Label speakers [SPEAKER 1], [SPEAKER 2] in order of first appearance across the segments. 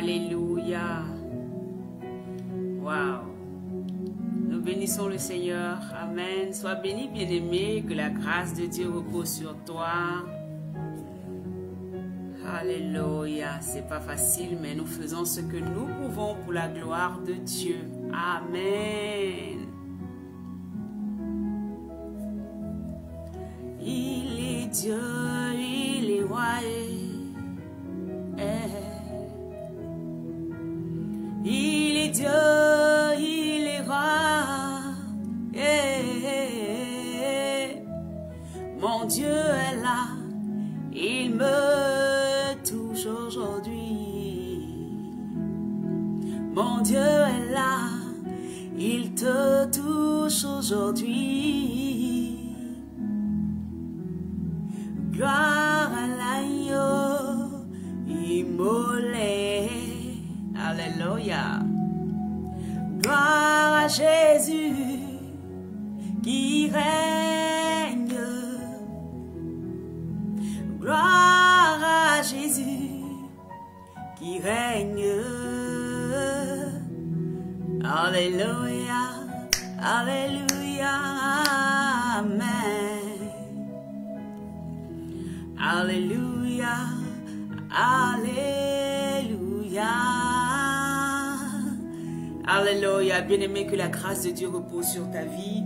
[SPEAKER 1] Alléluia. Waouh. Nous bénissons le Seigneur. Amen. Sois béni, bien-aimé, que la grâce de Dieu repose sur toi. Alléluia. C'est pas facile, mais nous faisons ce que nous pouvons pour la gloire de Dieu. Amen. Il est Dieu, il est roi. Il est Dieu, il est roi. Mon Dieu est là, il me touche aujourd'hui. Mon Dieu est là, il te touche aujourd'hui. Gloire à l'agneau immolé. Alléluia. Gloire à Jésus qui règne. Gloire à Jésus qui règne. Alléluia. Alléluia. Amen. Alléluia. Alléluia. Alléluia. Bien-aimé, que la grâce de Dieu repose sur ta vie.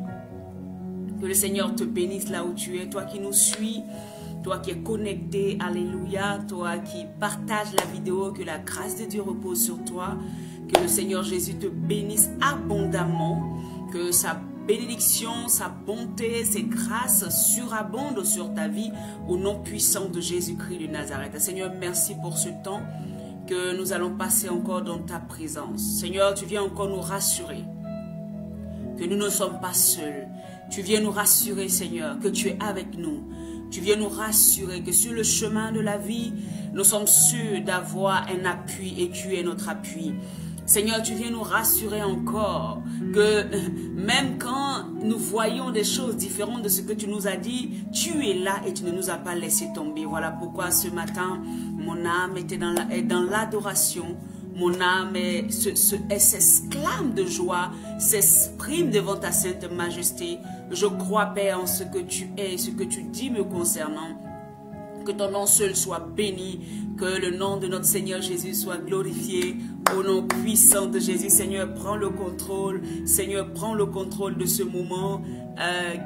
[SPEAKER 1] Que le Seigneur te bénisse là où tu es. Toi qui nous suis, toi qui es connecté. Alléluia. Toi qui partages la vidéo. Que la grâce de Dieu repose sur toi. Que le Seigneur Jésus te bénisse abondamment. Que sa bénédiction, sa bonté, ses grâces surabondent sur ta vie. Au nom puissant de Jésus-Christ de Nazareth. Seigneur, merci pour ce temps que nous allons passer encore dans ta présence. Seigneur, tu viens encore nous rassurer que nous ne sommes pas seuls. Tu viens nous rassurer, Seigneur, que tu es avec nous. Tu viens nous rassurer que sur le chemin de la vie, nous sommes sûrs d'avoir un appui et tu es notre appui. Seigneur, tu viens nous rassurer encore que même quand nous voyons des choses différentes de ce que tu nous as dit, tu es là et tu ne nous as pas laissé tomber. Voilà pourquoi ce matin, mon âme est dans l'adoration. Mon âme s'exclame de joie, s'exprime devant ta sainte majesté. Je crois, Père, en ce que tu es, ce que tu dis me concernant. Que ton nom seul soit béni, que le nom de notre Seigneur Jésus soit glorifié. Au nom puissant de Jésus, Seigneur, prends le contrôle. Seigneur, prends le contrôle de ce moment.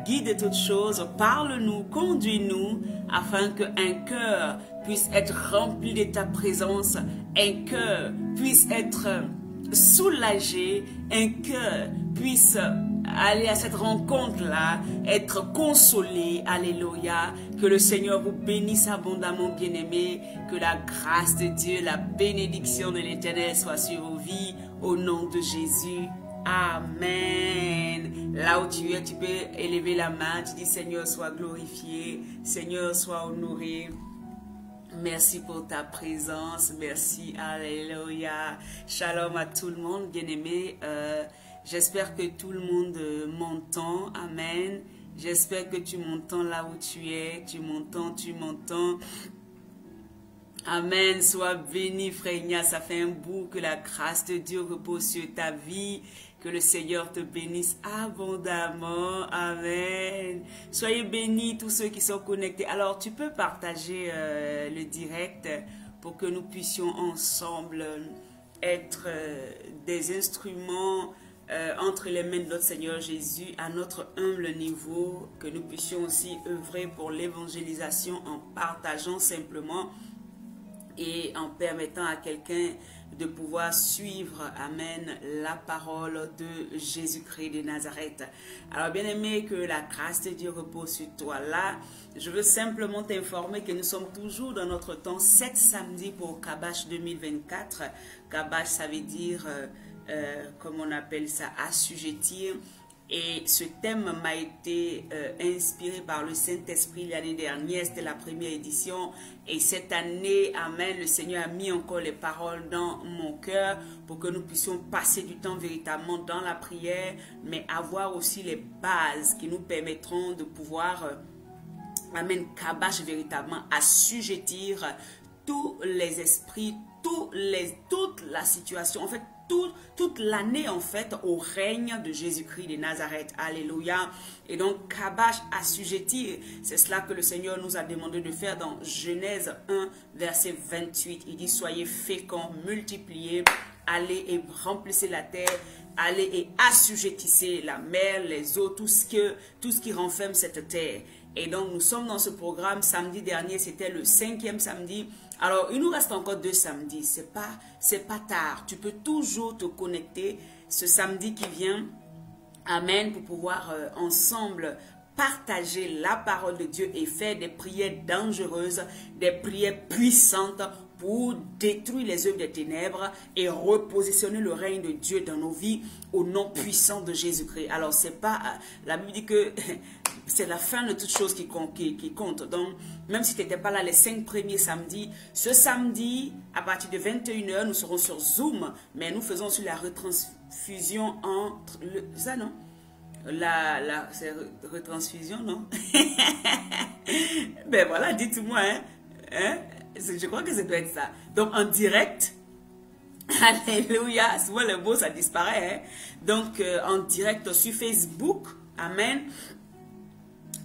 [SPEAKER 1] Guide toutes choses, parle-nous, conduis-nous, afin qu'un cœur puisse être rempli de ta présence, un cœur puisse être soulagé, un cœur puisse aller à cette rencontre-là, être consolé. Alléluia. Que le Seigneur vous bénisse abondamment, bien-aimés. Que la grâce de Dieu, la bénédiction de l'Éternel soit sur vos vies. Au nom de Jésus. Amen. Là où tu es, tu peux élever la main. Tu dis, Seigneur, sois glorifié. Seigneur, sois honoré. Merci pour ta présence. Merci. Alléluia. Shalom à tout le monde, bien-aimé. J'espère que tout le monde m'entend. Amen. J'espère que tu m'entends là où tu es. Tu m'entends, tu m'entends. Amen. Sois béni, frère Ignace. Ça fait un bout que la grâce de Dieu repose sur ta vie. Que le Seigneur te bénisse abondamment. Amen. Soyez bénis tous ceux qui sont connectés. Alors, tu peux partager le direct pour que nous puissions ensemble être des instruments entre les mains de notre Seigneur Jésus à notre humble niveau, que nous puissions aussi œuvrer pour l'évangélisation en partageant simplement et en permettant à quelqu'un de pouvoir suivre, amen, la parole de Jésus-Christ de Nazareth. Alors, bien aimé, que la grâce de Dieu repose sur toi. Là, je veux simplement t'informer que nous sommes toujours dans notre temps 7 samedis pour Kabash 2024. Kabash, ça veut dire comme on appelle ça, assujettir. Et ce thème m'a été inspiré par le Saint-Esprit l'année dernière, c'était la première édition. Et cette année, amen, le Seigneur a mis encore les paroles dans mon cœur pour que nous puissions passer du temps véritablement dans la prière, mais avoir aussi les bases qui nous permettront de pouvoir, amen, Kabash véritablement, assujettir tous les esprits, toute la situation, en fait, toute l'année, en fait, au règne de Jésus-Christ de Nazareth. Alléluia. Et donc, Kabash assujetti, c'est cela que le Seigneur nous a demandé de faire dans Genèse 1, verset 28. Il dit, soyez féconds, multipliez, allez et remplissez la terre, allez et assujettissez la mer, les eaux, tout ce qui renferme cette terre. Et donc, nous sommes dans ce programme. Samedi dernier, c'était le 5e samedi. Alors, il nous reste encore 2 samedis. C'est pas tard. Tu peux toujours te connecter ce samedi qui vient. Amen. Pour pouvoir ensemble partager la parole de Dieu et faire des prières dangereuses, des prières puissantes pour détruire les œuvres des ténèbres et repositionner le règne de Dieu dans nos vies au nom puissant de Jésus-Christ. Alors, c'est pas... la Bible dit que c'est la fin de toutes choses qui compte. Donc, même si tu n'étais pas là les 5 premiers samedis, ce samedi, à partir de 21 h, nous serons sur Zoom, mais nous faisons sur la retransfusion entre... ça, non? C'est retransfusion, non? Ben voilà, dites-moi, hein? Je crois que ça doit être ça. Donc, en direct, alléluia, souvent le mot, ça disparaît, hein? Donc, en direct sur Facebook, amen.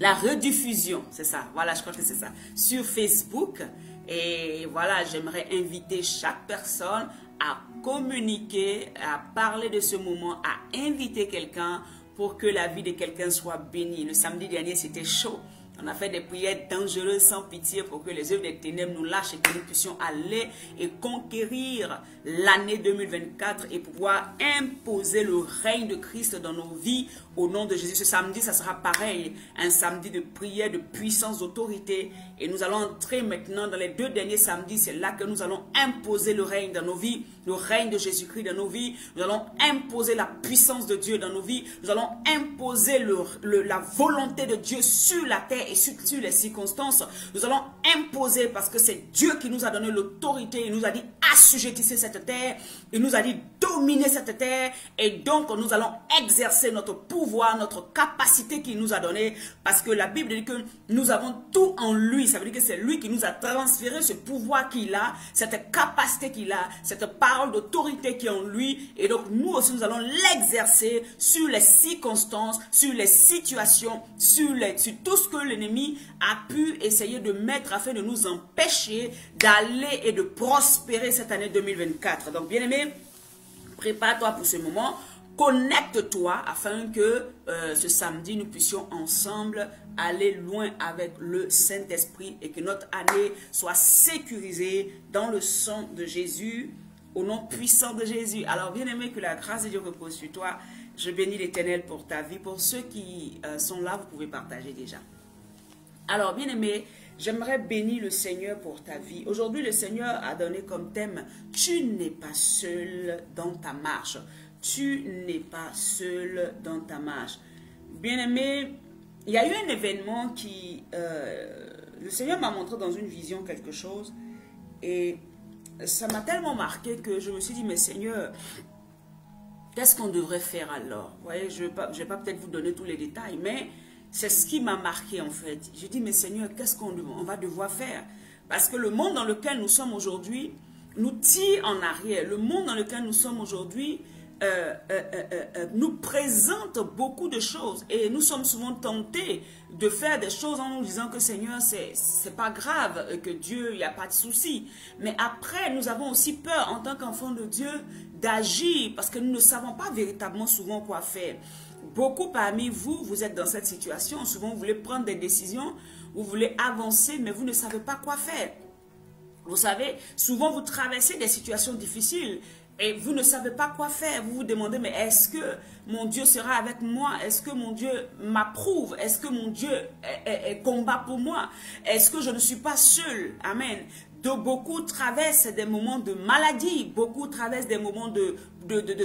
[SPEAKER 1] La rediffusion, c'est ça, voilà, je crois que c'est ça, sur Facebook. Et voilà, j'aimerais inviter chaque personne à communiquer, à parler de ce moment, à inviter quelqu'un pour que la vie de quelqu'un soit bénie. Le samedi dernier, c'était chaud. On a fait des prières dangereuses sans pitié pour que les œuvres des ténèbres nous lâchent et que nous puissions aller et conquérir l'année 2024 et pouvoir imposer le règne de Christ dans nos vies au nom de Jésus. Ce samedi, ça sera pareil, un samedi de prière, de puissance, d'autorité. Et nous allons entrer maintenant dans les 2 derniers samedis. C'est là que nous allons imposer le règne dans nos vies, le règne de Jésus-Christ dans nos vies. Nous allons imposer la puissance de Dieu dans nos vies. Nous allons imposer la volonté de Dieu sur la terre et sur les circonstances. Nous allons imposer parce que c'est Dieu qui nous a donné l'autorité. Il nous a dit assujettissez cette terre. Il nous a dit dominer cette terre. Et donc nous allons exercer notre pouvoir, notre capacité qu'il nous a donnée. Parce que la Bible dit que nous avons tout en lui. Ça veut dire que c'est lui qui nous a transféré ce pouvoir qu'il a, cette capacité qu'il a, cette parole d'autorité qui est en lui. Et donc nous aussi nous allons l'exercer sur les circonstances, sur les situations, sur tout ce que l'ennemi a pu essayer de mettre afin de nous empêcher d'aller et de prospérer cette année 2024. Donc bien aimé, prépare-toi pour ce moment. Connecte-toi afin que ce samedi, nous puissions ensemble aller loin avec le Saint-Esprit et que notre année soit sécurisée dans le sang de Jésus, au nom puissant de Jésus. Alors, bien aimé, que la grâce de Dieu repose sur toi. Je bénis l'Éternel pour ta vie. Pour ceux qui sont là, vous pouvez partager déjà. Alors, bien aimé, j'aimerais bénir le Seigneur pour ta vie. Aujourd'hui, le Seigneur a donné comme thème « Tu n'es pas seul dans ta marche ». Tu n'es pas seul dans ta marche. Bien-aimé, il y a eu un événement qui... le Seigneur m'a montré dans une vision quelque chose. Et ça m'a tellement marqué que je me suis dit, mais Seigneur, qu'est-ce qu'on devrait faire alors? Vous voyez, je ne vais pas peut-être vous donner tous les détails, mais c'est ce qui m'a marqué en fait. J'ai dit, mais Seigneur, qu'est-ce qu'on va devoir faire? Parce que le monde dans lequel nous sommes aujourd'hui nous tire en arrière. Le monde dans lequel nous sommes aujourd'hui nous présente beaucoup de choses et nous sommes souvent tentés de faire des choses en nous disant que Seigneur, c'est pas grave, que Dieu, il n'y a pas de souci. Mais après, nous avons aussi peur en tant qu'enfants de Dieu d'agir parce que nous ne savons pas véritablement souvent quoi faire. Beaucoup parmi vous, vous êtes dans cette situation. Souvent, vous voulez prendre des décisions, vous voulez avancer, mais vous ne savez pas quoi faire. Vous savez, souvent, vous traversez des situations difficiles et vous ne savez pas quoi faire. Vous vous demandez, mais est-ce que mon Dieu sera avec moi? Est-ce que mon Dieu m'approuve? Est-ce que mon Dieu combat pour moi? Est-ce que je ne suis pas seul? Amen. Donc, beaucoup traversent des moments de maladie, beaucoup traversent des moments de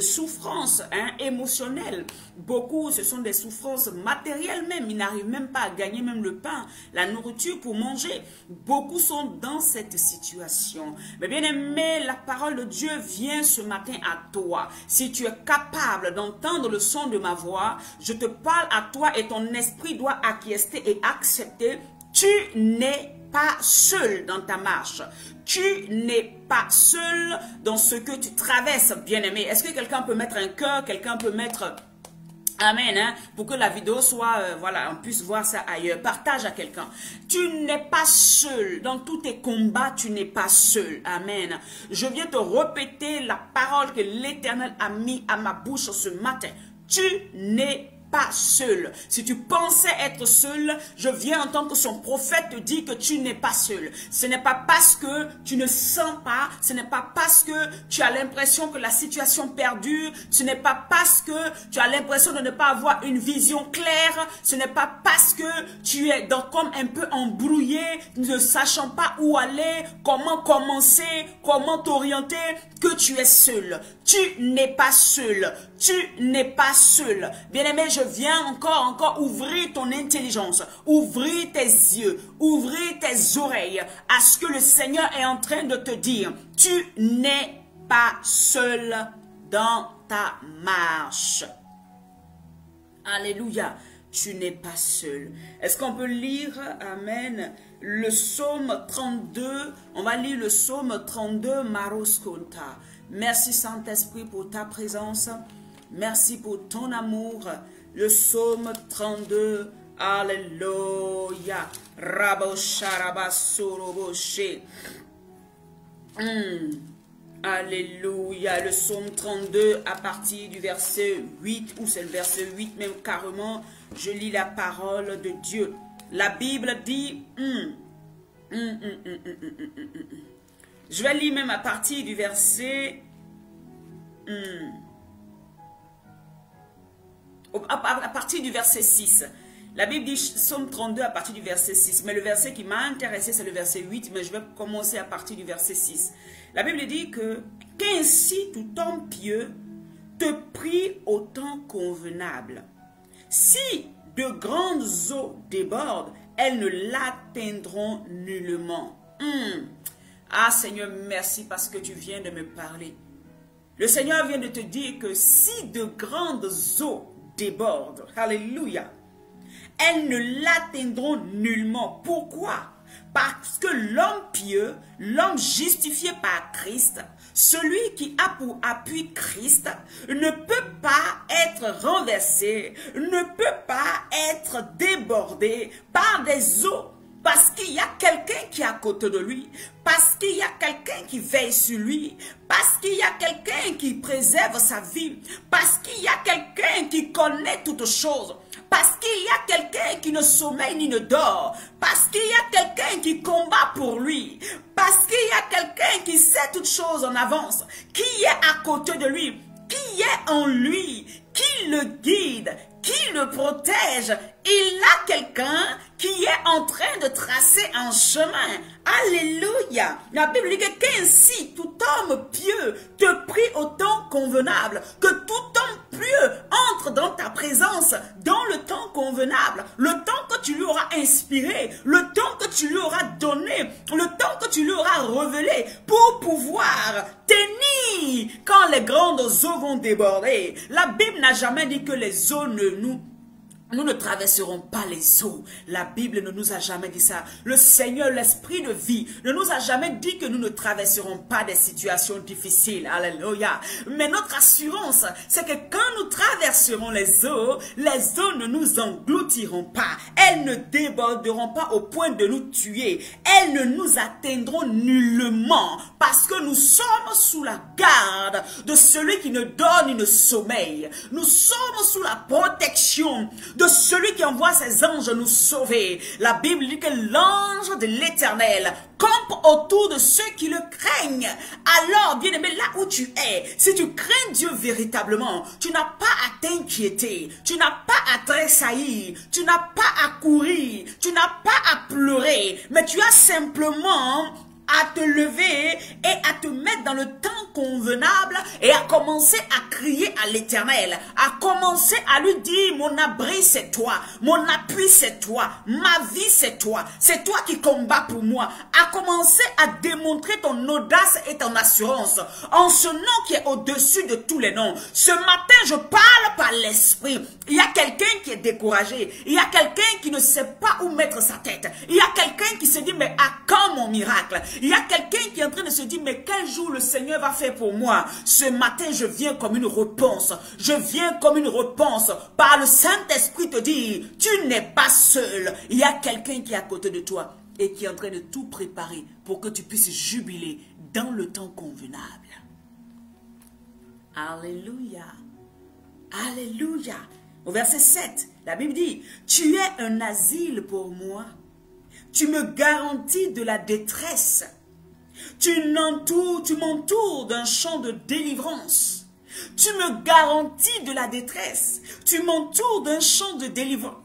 [SPEAKER 1] souffrance émotionnelle. Beaucoup, ce sont des souffrances matérielles même. Ils n'arrivent même pas à gagner même le pain, la nourriture pour manger. Beaucoup sont dans cette situation. Mais bien aimé, la parole de Dieu vient ce matin à toi. Si tu es capable d'entendre le son de ma voix, je te parle à toi et ton esprit doit acquiescer et accepter. Tu n'es pas seul dans ta marche. Tu n'es pas seul dans ce que tu traverses, bien-aimé. Est-ce que quelqu'un peut mettre un cœur, quelqu'un peut mettre... Amen, hein, pour que la vidéo soit, voilà, on puisse voir ça ailleurs. Partage à quelqu'un. Tu n'es pas seul. Dans tous tes combats, tu n'es pas seul. Amen. Je viens te répéter la parole que l'Éternel a mis à ma bouche ce matin. Tu n'es pas seul. Si tu pensais être seul, je viens en tant que son prophète te dire que tu n'es pas seul. Ce n'est pas parce que tu ne sens pas, ce n'est pas parce que tu as l'impression que la situation perdure, ce n'est pas parce que tu as l'impression de ne pas avoir une vision claire, ce n'est pas parce que tu es comme un peu embrouillé, ne sachant pas où aller, comment commencer, comment t'orienter, que tu es seul. Tu n'es pas seul. Tu n'es pas seul. Bien-aimé, je viens encore ouvrir ton intelligence, ouvrir tes yeux, ouvrir tes oreilles à ce que le Seigneur est en train de te dire. Tu n'es pas seul dans ta marche. Alléluia. Tu n'es pas seul. Est-ce qu'on peut lire, amen, le psaume 32, on va lire le psaume 32, Maroskonta. Merci Saint-Esprit pour ta présence. Merci pour ton amour. Le psaume 32. Alléluia. Rabosharabasoroboché. Alléluia. Le psaume 32 à partir du verset 8, ou c'est le verset 8 même carrément. Je lis la parole de Dieu. La Bible dit... Je vais lire même à partir du verset... à partir du verset 6. La Bible dit Psaume 32 à partir du verset 6. Mais le verset qui m'a intéressé, c'est le verset 8. Mais je vais commencer à partir du verset 6. La Bible dit que « Qu'ainsi tout homme pieux te prie au temps convenable. Si de grandes eaux débordent, elles ne l'atteindront nullement. » Ah Seigneur, merci parce que tu viens de me parler. Le Seigneur vient de te dire que si de grandes eaux débordent, alléluia, elles ne l'atteindront nullement. Pourquoi? Parce que l'homme pieux, l'homme justifié par Christ, celui qui a pour appui Christ, ne peut pas être renversé, ne peut pas être débordé par des eaux. Parce qu'il y a quelqu'un qui est à côté de lui. Parce qu'il y a quelqu'un qui veille sur lui. Parce qu'il y a quelqu'un qui préserve sa vie. Parce qu'il y a quelqu'un qui connaît toutes choses. Parce qu'il y a quelqu'un qui ne sommeille ni ne dort. Parce qu'il y a quelqu'un qui combat pour lui. Parce qu'il y a quelqu'un qui sait toutes choses en avance. Qui est à côté de lui. Qui est en lui. Qui le guide. Qui le protège. Il a quelqu'un qui est en train de tracer un chemin. Alléluia. La Bible dit que qu'ainsi tout homme pieux te prie au temps convenable. Que tout homme pieux entre dans ta présence dans le temps convenable. Le temps que tu lui auras inspiré. Le temps que tu lui auras donné. Le temps que tu lui auras révélé. Pour pouvoir tenir quand les grandes eaux vont déborder. La Bible n'a jamais dit que les eaux nous ne traverserons pas les eaux. La Bible ne nous a jamais dit ça. Le Seigneur, l'Esprit de vie, ne nous a jamais dit que nous ne traverserons pas des situations difficiles. Alléluia. Mais notre assurance, c'est que quand nous traverserons les eaux ne nous engloutiront pas. Elles ne déborderont pas au point de nous tuer. Elles ne nous atteindront nullement. Parce que nous sommes sous la garde de celui qui ne dort ni ne sommeille. Nous sommes sous la protection de celui qui envoie ses anges nous sauver. La Bible dit que l'ange de l'Éternel campe autour de ceux qui le craignent. Alors, bien-aimé, là où tu es, si tu crains Dieu véritablement, tu n'as pas à t'inquiéter, tu n'as pas à tressaillir, tu n'as pas à courir, tu n'as pas à pleurer, mais tu as simplement à te lever et à te mettre dans le temps convenable et a commencé à crier à l'Éternel, a commencé à lui dire, mon abri c'est toi, mon appui c'est toi, ma vie c'est toi qui combats pour moi, a commencé à démontrer ton audace et ton assurance en ce nom qui est au-dessus de tous les noms. Ce matin, je parle par l'esprit. Il y a quelqu'un qui est découragé, il y a quelqu'un qui ne sait pas où mettre sa tête, il y a quelqu'un qui se dit, mais à quand mon miracle? Il y a quelqu'un qui est en train de se dire, mais quel jour le Seigneur va faire pour moi? Ce matin, je viens comme une réponse. Je viens comme une réponse par le Saint-Esprit te dire, tu n'es pas seul. Il y a quelqu'un qui est à côté de toi et qui est en train de tout préparer pour que tu puisses jubiler dans le temps convenable. Alléluia. Alléluia. Au verset 7, la Bible dit, tu es un asile pour moi. Tu me garantis de la détresse. Tu m'entoures d'un champ de délivrance. Tu me garantis de la détresse. Tu m'entoures d'un champ de délivrance.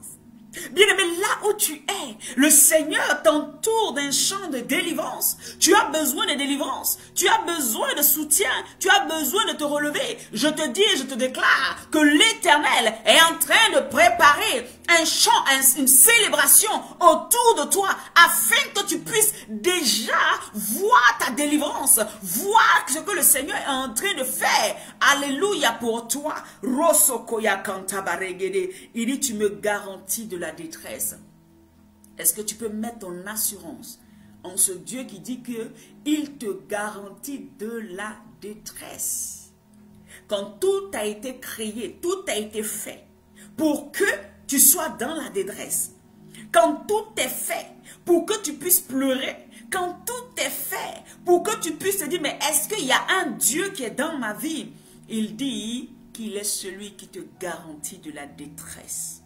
[SPEAKER 1] Bien-aimé, là où tu es, le Seigneur t'entoure d'un champ de délivrance. Tu as besoin de délivrance. Tu as besoin de soutien. Tu as besoin de te relever. Je te dis et je te déclare que l'Éternel est en train de préparer un chant, une célébration autour de toi afin que tu puisses déjà voir ta délivrance, voir ce que le Seigneur est en train de faire. Alléluia pour toi. Il dit, tu me garantis de la détresse. Est-ce que tu peux mettre ton assurance en ce Dieu qui dit que il te garantit de la détresse? Quand tout a été créé, tout a été fait pour que tu sois dans la détresse. Quand tout est fait pour que tu puisses pleurer. Quand tout est fait pour que tu puisses te dire, mais est-ce qu'il y a un Dieu qui est dans ma vie? Il dit qu'il est celui qui te garantit de la détresse.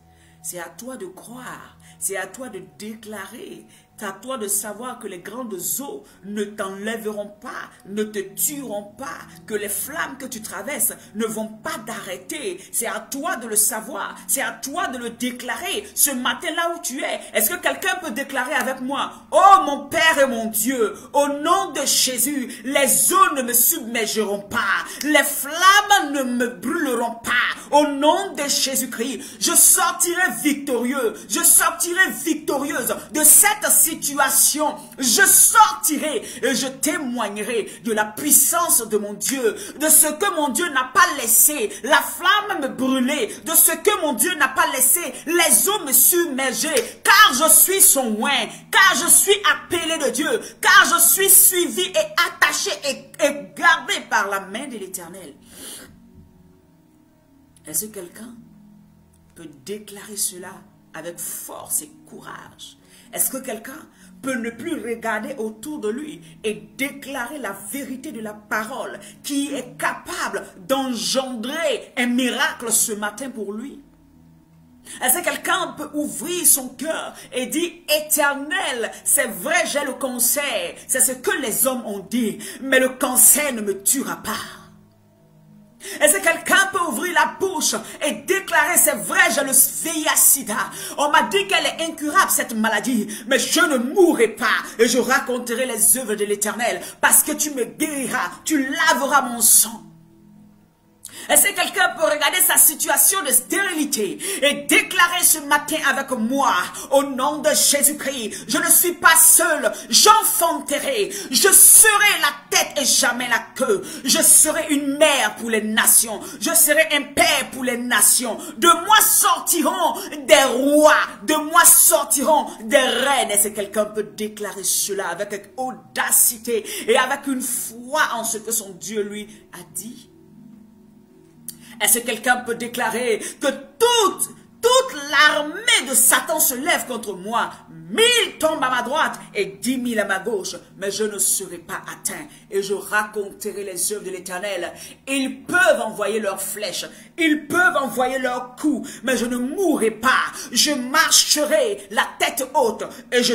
[SPEAKER 1] C'est à toi de croire, c'est à toi de déclarer, c'est à toi de savoir que les grandes eaux ne t'enlèveront pas, ne te tueront pas, que les flammes que tu traverses ne vont pas t'arrêter. C'est à toi de le savoir, c'est à toi de le déclarer. Ce matin là où tu es, est-ce que quelqu'un peut déclarer avec moi? Oh mon Père et mon Dieu, au nom de Jésus, les eaux ne me submergeront pas, les flammes ne me brûleront pas. Au nom de Jésus-Christ, je sortirai victorieux, je sortirai victorieuse de cette situation. Je sortirai et je témoignerai de la puissance de mon Dieu, de ce que mon Dieu n'a pas laissé la flamme me brûler, de ce que mon Dieu n'a pas laissé les eaux me submerger, car je suis son oint, car je suis appelé de Dieu, car je suis suivi et attaché et gardé par la main de l'Éternel. Est-ce que quelqu'un peut déclarer cela avec force et courage? Est-ce que quelqu'un peut ne plus regarder autour de lui et déclarer la vérité de la parole qui est capable d'engendrer un miracle ce matin pour lui? Est-ce que quelqu'un peut ouvrir son cœur et dire, Éternel, c'est vrai, j'ai le cancer. C'est ce que les hommes ont dit, mais le cancer ne me tuera pas. Est-ce que quelqu'un peut ouvrir la bouche et déclarer, c'est vrai, j'ai le VIH-Sida. On m'a dit qu'elle est incurable, cette maladie, mais je ne mourrai pas et je raconterai les œuvres de l'Éternel parce que tu me guériras, tu laveras mon sang. Est-ce que quelqu'un peut regarder sa situation de stérilité et déclarer ce matin avec moi, au nom de Jésus-Christ, je ne suis pas seul, j'enfanterai, je serai la tête et jamais la queue, je serai une mère pour les nations, je serai un père pour les nations, de moi sortiront des rois, de moi sortiront des reines. Est-ce que quelqu'un peut déclarer cela avec audacité et avec une foi en ce que son Dieu lui a dit? Est-ce que quelqu'un peut déclarer que toute l'armée de Satan se lève contre moi? 1000 tombent à ma droite et 10 000 à ma gauche, mais je ne serai pas atteint et je raconterai les œuvres de l'Éternel. Ils peuvent envoyer leurs flèches, ils peuvent envoyer leurs coups, mais je ne mourrai pas. Je marcherai la tête haute et je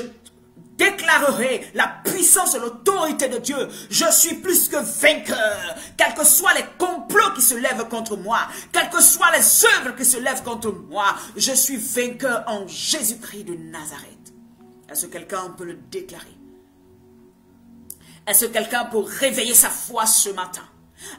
[SPEAKER 1] déclarerai la puissance et l'autorité de Dieu. Je suis plus que vainqueur. Quels que soient les complots qui se lèvent contre moi, quelles que soient les œuvres qui se lèvent contre moi, je suis vainqueur en Jésus-Christ de Nazareth. Est-ce que quelqu'un peut le déclarer? Est-ce que quelqu'un peut réveiller sa foi ce matin?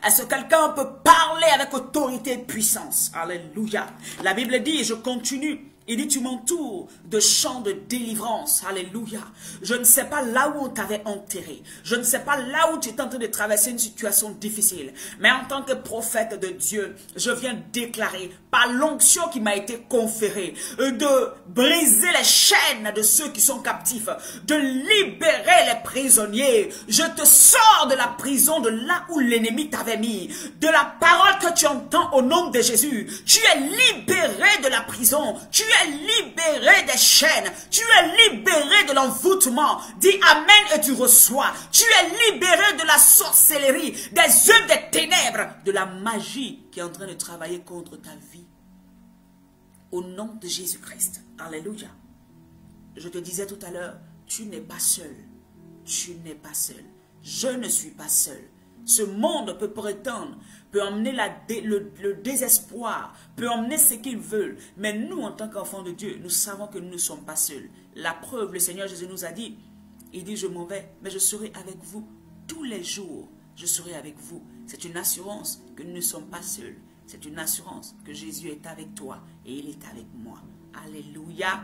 [SPEAKER 1] Est-ce que quelqu'un peut parler avec autorité et puissance? Alléluia. La Bible dit, et je continue, il dit, tu m'entoures de chants de délivrance. Alléluia. Je ne sais pas là où on t'avait enterré. Je ne sais pas là où tu es en train de traverser une situation difficile. Mais en tant que prophète de Dieu, je viens déclarer, par l'onction qui m'a été conférée, de briser les chaînes de ceux qui sont captifs, de libérer les prisonniers. Je te sors de la prison, de là où l'ennemi t'avait mis. De la parole que tu entends au nom de Jésus. Tu es libéré de la prison. Tu es libéré des chaînes. Tu es libéré de l'envoûtement. Dis amen et tu reçois. Tu es libéré de la sorcellerie, des œuvres des ténèbres, de la magie qui est en train de travailler contre ta vie. Au nom de Jésus-Christ. Alléluia. Je te disais tout à l'heure, tu n'es pas seul. Tu n'es pas seul. Je ne suis pas seul. Ce monde peut prétendre, peut emmener le désespoir, peut emmener ce qu'ils veulent. Mais nous, en tant qu'enfants de Dieu, nous savons que nous ne sommes pas seuls. La preuve, le Seigneur Jésus nous a dit, il dit, je m'en vais, mais je serai avec vous tous les jours. Je serai avec vous. C'est une assurance que nous ne sommes pas seuls. C'est une assurance que Jésus est avec toi et il est avec moi. Alléluia.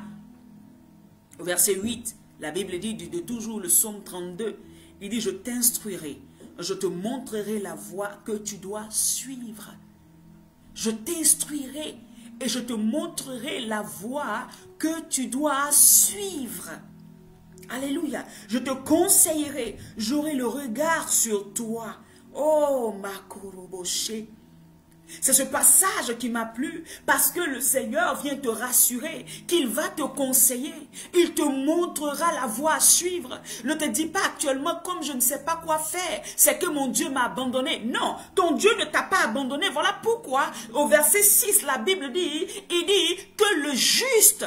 [SPEAKER 1] Au verset 8, la Bible dit de toujours le psaume 32, il dit, je t'instruirai. Je te montrerai la voie que tu dois suivre. Je t'instruirai et je te montrerai la voie que tu dois suivre. Alléluia. Je te conseillerai. J'aurai le regard sur toi. Oh, Makoroboshe. C'est ce passage qui m'a plu parce que le Seigneur vient te rassurer qu'il va te conseiller. Il te montrera la voie à suivre. Ne te dis pas actuellement comme je ne sais pas quoi faire. C'est que mon Dieu m'a abandonné. Non, ton Dieu ne t'a pas abandonné. Voilà pourquoi au verset 6, la Bible dit, il dit que le juste,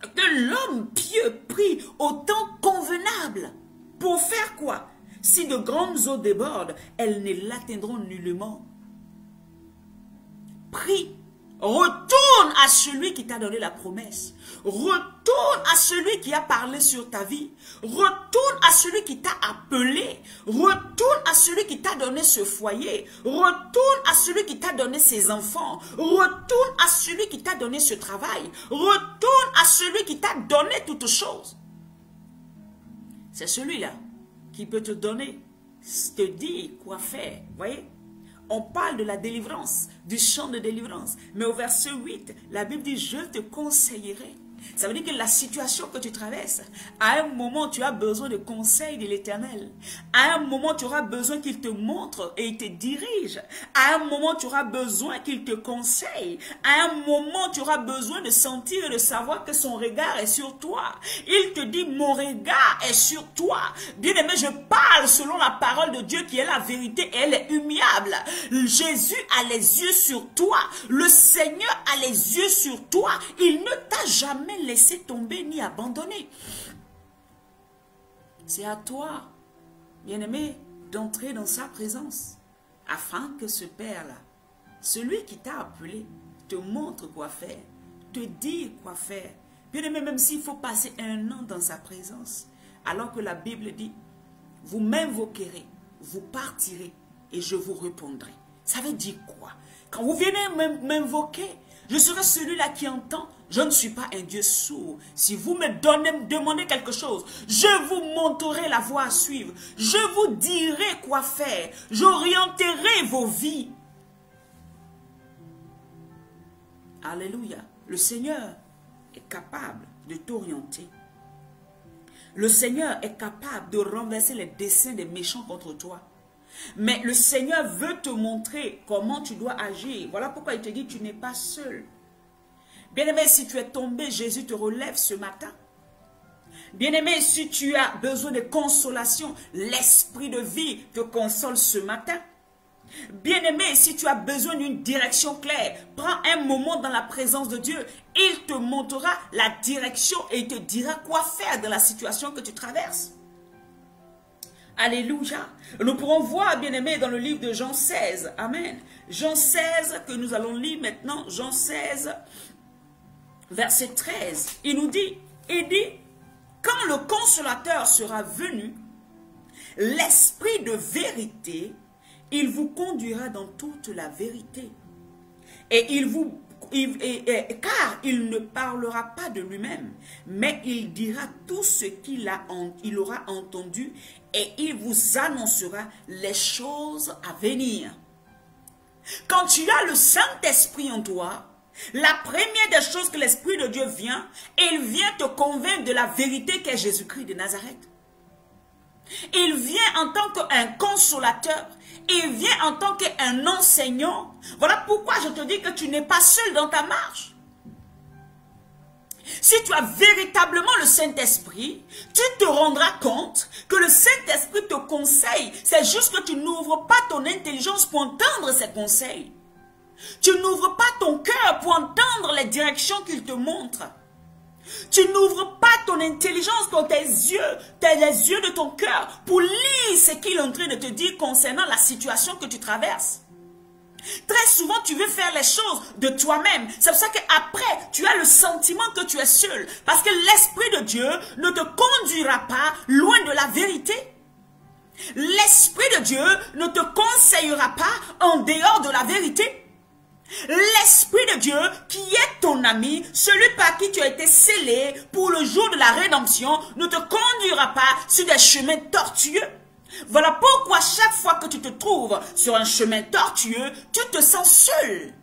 [SPEAKER 1] que l'homme pieux prie au temps convenable. Pour faire quoi? Si de grandes eaux débordent, elles ne l'atteindront nullement. Prie, retourne à celui qui t'a donné la promesse. Retourne à celui qui a parlé sur ta vie. Retourne à celui qui t'a appelé. Retourne à celui qui t'a donné ce foyer. Retourne à celui qui t'a donné ses enfants. Retourne à celui qui t'a donné ce travail. Retourne à celui qui t'a donné toutes choses. C'est celui-là qui peut te donner, te dire quoi faire. Voyez? On parle de la délivrance, du chant de délivrance. Mais au verset 8, la Bible dit, je te conseillerai. Ça veut dire que la situation que tu traverses, à un moment, tu as besoin de conseils de l'Éternel. À un moment, tu auras besoin qu'il te montre et il te dirige. À un moment, tu auras besoin qu'il te conseille. À un moment, tu auras besoin de sentir et de savoir que son regard est sur toi. Il te dit, mon regard est sur toi. Bien-aimé, je parle selon la parole de Dieu qui est la vérité et elle est humiliable. Jésus a les yeux sur toi. Le Seigneur a les yeux sur toi. Il ne t'a jamais laisser tomber ni abandonner. C'est à toi, bien-aimé, d'entrer dans sa présence afin que ce Père-là, celui qui t'a appelé, te montre quoi faire, te dit quoi faire. Bien-aimé, même s'il faut passer un an dans sa présence, alors que la Bible dit, vous m'invoquerez, vous partirez et je vous répondrai. Ça veut dire quoi? Quand vous venez m'invoquer, je serai celui-là qui entend. Je ne suis pas un Dieu sourd. Si vous me demandez quelque chose, je vous montrerai la voie à suivre. Je vous dirai quoi faire. J'orienterai vos vies. Alléluia. Le Seigneur est capable de t'orienter. Le Seigneur est capable de renverser les desseins des méchants contre toi. Mais le Seigneur veut te montrer comment tu dois agir. Voilà pourquoi il te dit, tu n'es pas seul. Bien-aimé, si tu es tombé, Jésus te relève ce matin. Bien-aimé, si tu as besoin de consolation, l'esprit de vie te console ce matin. Bien-aimé, si tu as besoin d'une direction claire, prends un moment dans la présence de Dieu. Il te montrera la direction et il te dira quoi faire dans la situation que tu traverses. Alléluia. Nous pourrons voir, bien-aimé, dans le livre de Jean 16. Amen. Jean 16, que nous allons lire maintenant. Jean 16, verset 13. Il nous dit, quand le consolateur sera venu, l'esprit de vérité, Il vous conduira dans toute la vérité. Car il ne parlera pas de lui-même, mais il dira tout ce qu'il aura entendu et il vous annoncera les choses à venir. Quand tu as le Saint-Esprit en toi, la première des choses que l'Esprit de Dieu vient, il vient te convaincre de la vérité qu'est Jésus-Christ de Nazareth. Il vient en tant qu'un consolateur. Il vient en tant qu'un enseignant. Voilà pourquoi je te dis que tu n'es pas seul dans ta marche. Si tu as véritablement le Saint-Esprit, tu te rendras compte que le Saint-Esprit te conseille. C'est juste que tu n'ouvres pas ton intelligence pour entendre ses conseils. Tu n'ouvres pas ton cœur pour entendre les directions qu'il te montre. Tu n'ouvres pas ton intelligence, les yeux de ton cœur pour lire ce qu'il est en train de te dire concernant la situation que tu traverses. Très souvent, tu veux faire les choses de toi-même. C'est pour ça qu'après, tu as le sentiment que tu es seul. Parce que l'Esprit de Dieu ne te conduira pas loin de la vérité. L'Esprit de Dieu ne te conseillera pas en dehors de la vérité. L'Esprit de Dieu qui est ton ami, celui par qui tu as été scellé pour le jour de la rédemption, ne te conduira pas sur des chemins tortueux. Voilà pourquoi chaque fois que tu te trouves sur un chemin tortueux, tu te sens seul.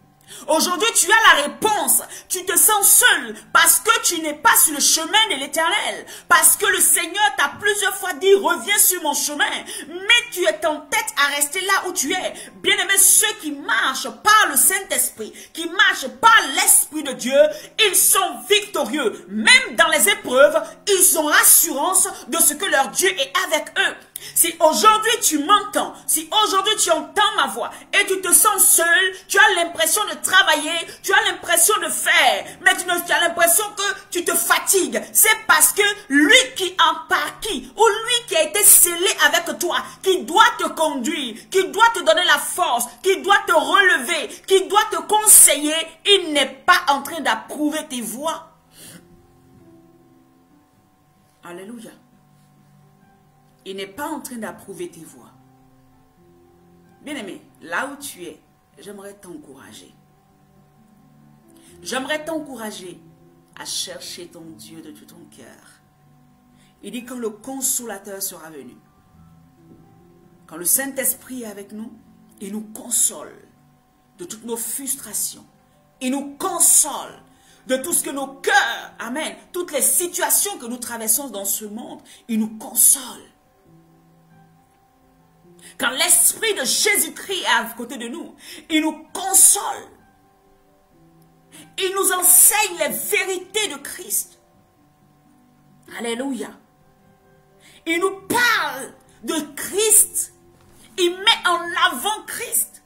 [SPEAKER 1] Aujourd'hui, tu as la réponse. Tu te sens seul parce que tu n'es pas sur le chemin de l'Éternel. Parce que le Seigneur t'a plusieurs fois dit, reviens sur mon chemin. Mais tu es en tête à rester là où tu es. Bien-aimés, ceux qui marchent par le Saint-Esprit, qui marchent par l'Esprit de Dieu, ils sont victorieux. Même dans les épreuves, ils ont assurance de ce que leur Dieu est avec eux. Si aujourd'hui tu m'entends, si aujourd'hui tu entends ma voix et tu te sens seul, tu as l'impression de travailler, tu as l'impression de faire, mais tu as l'impression que tu te fatigues. C'est parce que lui qui en partie, ou lui qui a été scellé avec toi, qui doit te conduire, qui doit te donner la force, qui doit te relever, qui doit te conseiller, il n'est pas en train d'approuver tes voies. Alléluia. Il n'est pas en train d'approuver tes voix. Bien-aimé, là où tu es, j'aimerais t'encourager. J'aimerais t'encourager à chercher ton Dieu de tout ton cœur. Il dit quand le consolateur sera venu, quand le Saint-Esprit est avec nous, il nous console de toutes nos frustrations. Il nous console de tout ce que nos cœurs, amen, toutes les situations que nous traversons dans ce monde, il nous console. Quand l'Esprit de Jésus-Christ est à côté de nous, il nous console. Il nous enseigne les vérités de Christ. Alléluia. Il nous parle de Christ. Il met en avant Christ.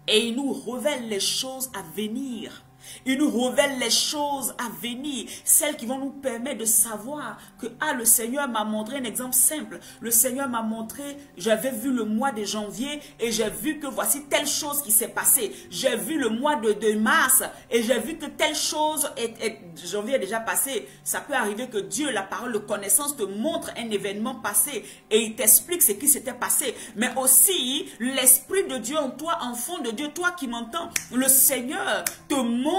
[SPEAKER 1] Et il nous révèle les choses à venir. Il nous révèle les choses à venir, celles qui vont nous permettre de savoir que le Seigneur m'a montré un exemple simple. Le Seigneur m'a montré, j'avais vu le mois de janvier et j'ai vu que voici telle chose qui s'est passée. J'ai vu le mois de mars et j'ai vu que telle chose, janvier est déjà passé. Ça peut arriver que Dieu, la parole de connaissance, te montre un événement passé et il t'explique ce qui s'était passé. Mais aussi, l'Esprit de Dieu en toi, enfant de Dieu, toi qui m'entends, le Seigneur te montre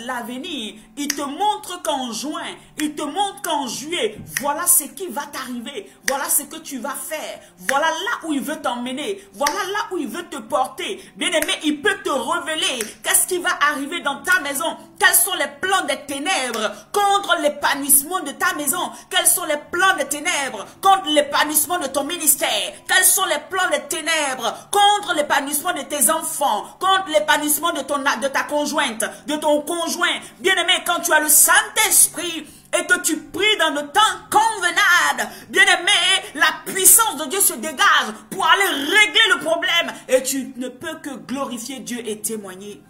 [SPEAKER 1] l'avenir. Il te montre qu'en juin, il te montre qu'en juillet, voilà ce qui va t'arriver, voilà ce que tu vas faire, voilà là où il veut t'emmener, voilà là où il veut te porter. Bien-aimé, il peut te révéler qu'est-ce qui va arriver dans ta maison, quels sont les plans des ténèbres contre l'épanouissement de ta maison, quels sont les plans des ténèbres contre l'épanouissement de ton ministère, quels sont les plans des ténèbres contre l'épanouissement de tes enfants, contre l'épanouissement de ta conjointe, de ton conjoint. Bien-aimé, quand tu as le Saint-Esprit et que tu pries dans le temps convenable, bien-aimé, la puissance de Dieu se dégage pour aller régler le problème et tu ne peux que glorifier Dieu et témoigner.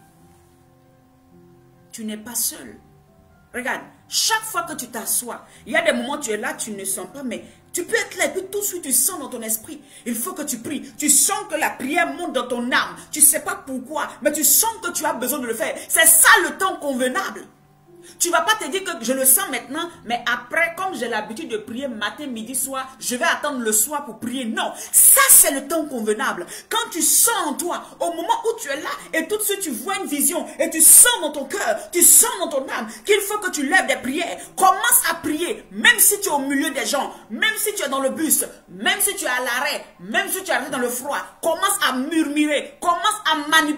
[SPEAKER 1] Tu n'es pas seul. Regarde, chaque fois que tu t'assois, il y a des moments où tu es là, tu ne sens pas, mais tu peux être là et puis tout de suite tu sens dans ton esprit. Il faut que tu pries. Tu sens que la prière monte dans ton âme. Tu ne sais pas pourquoi, mais tu sens que tu as besoin de le faire. C'est ça le temps convenable. Tu ne vas pas te dire que je le sens maintenant, mais après, comme j'ai l'habitude de prier matin, midi, soir, je vais attendre le soir pour prier. Non, ça c'est le temps convenable. Quand tu sens en toi, au moment où tu es là, et tout de suite tu vois une vision, et tu sens dans ton cœur, tu sens dans ton âme, qu'il faut que tu lèves des prières. Commence à prier, même si tu es au milieu des gens, même si tu es dans le bus, même si tu es à l'arrêt, même si tu es dans le froid. Commence à murmurer, commence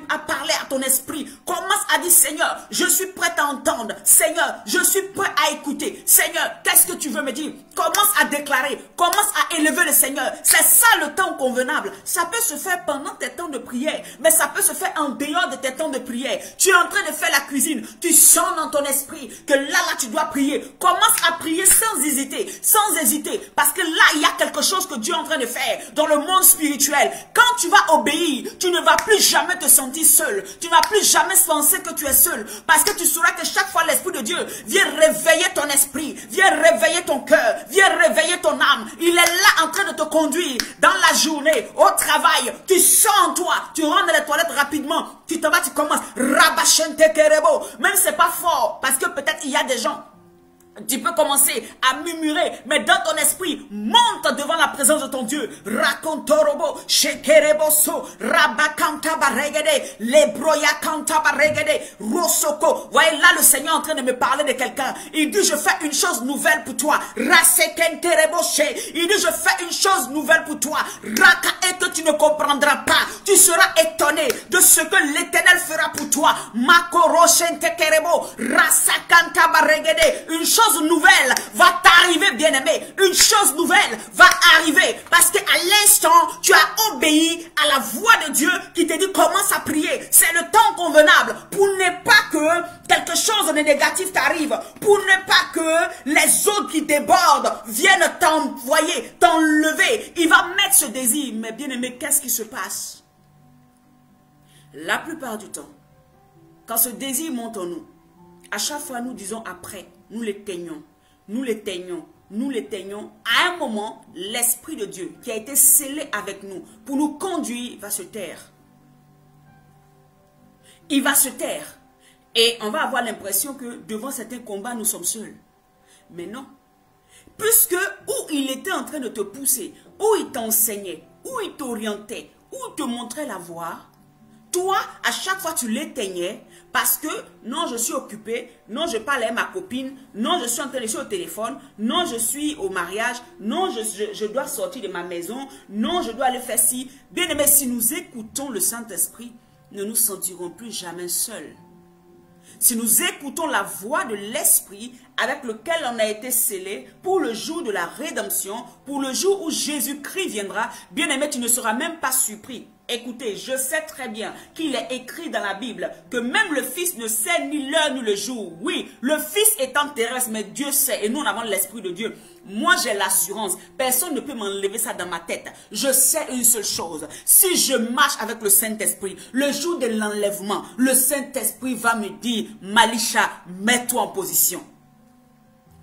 [SPEAKER 1] à parler à ton esprit, commence à dire Seigneur, je suis prêt à entendre. Seigneur, je suis prêt à écouter. Seigneur, qu'est-ce que tu veux me dire? Commence à déclarer, commence à élever le Seigneur. C'est ça le temps convenable. Ça peut se faire pendant tes temps de prière, mais ça peut se faire en dehors de tes temps de prière. Tu es en train de faire la cuisine, tu sens dans ton esprit que là tu dois prier. Commence à prier sans hésiter, parce que là, il y a quelque chose que Dieu est en train de faire dans le monde spirituel. Quand tu vas obéir, tu ne vas plus jamais te sentir seul. Tu ne vas plus jamais penser que tu es seul, parce que tu sauras que chaque fois l'Esprit de Dieu vient réveiller ton esprit, vient réveiller ton cœur, vient réveiller ton âme. Il est là en train de te conduire dans la journée, au travail. Tu sens en toi, tu rentres dans les toilettes rapidement, tu te vas, tu commences. Rabachente kerebo. Même c'est pas fort, parce que peut-être il y a des gens. Tu peux commencer à murmurer, mais dans ton esprit, monte devant la présence de ton Dieu. Racontorobo, shekereboso, rabakanta baregede, lebroya kanta baregede, rosoko. Voyez là le Seigneur est en train de me parler de quelqu'un. Il dit je fais une chose nouvelle pour toi. Rasekentereboshe. Il dit je fais une chose nouvelle pour toi. Raka, et que tu ne comprendras pas. Tu seras étonné de ce que l'Éternel fera pour toi. Makoro shentekerebo, rasakanta baregede. Une chose nouvelle va t'arriver, bien-aimé. Une chose nouvelle va arriver. Parce qu'à l'instant, tu as obéi à la voix de Dieu qui te dit commence à prier. C'est le temps convenable pour ne pas que quelque chose de négatif t'arrive. Pour ne pas que les autres qui débordent viennent t'envoyer, t'enlever. Il va mettre ce désir. Mais bien-aimé, qu'est-ce qui se passe? La plupart du temps, quand ce désir monte en nous, à chaque fois nous disons après, nous l'éteignons, nous l'éteignons, nous l'éteignons. À un moment, l'Esprit de Dieu qui a été scellé avec nous pour nous conduire va se taire. Il va se taire. Et on va avoir l'impression que devant certains combats, nous sommes seuls. Mais non. Puisque où il était en train de te pousser, où il t'enseignait, où il t'orientait, où il te montrait la voie, toi, à chaque fois, tu l'éteignais parce que non, je suis occupé, non, je parle à ma copine, non, je suis en train de jouer au téléphone, non, je suis au mariage, non, je dois sortir de ma maison, non, je dois aller faire ci. Bien aimé, si nous écoutons le Saint-Esprit, nous ne nous sentirons plus jamais seuls. Si nous écoutons la voix de l'Esprit avec lequel on a été scellé pour le jour de la rédemption, pour le jour où Jésus-Christ viendra, bien aimé, tu ne seras même pas surpris. Écoutez, je sais très bien qu'il est écrit dans la Bible que même le Fils ne sait ni l'heure ni le jour. Oui, le Fils étant terrestre, mais Dieu sait et nous avons l'Esprit de Dieu. Moi, j'ai l'assurance. Personne ne peut m'enlever ça dans ma tête. Je sais une seule chose. Si je marche avec le Saint-Esprit, le jour de l'enlèvement, le Saint-Esprit va me dire, Malisha, mets-toi en position.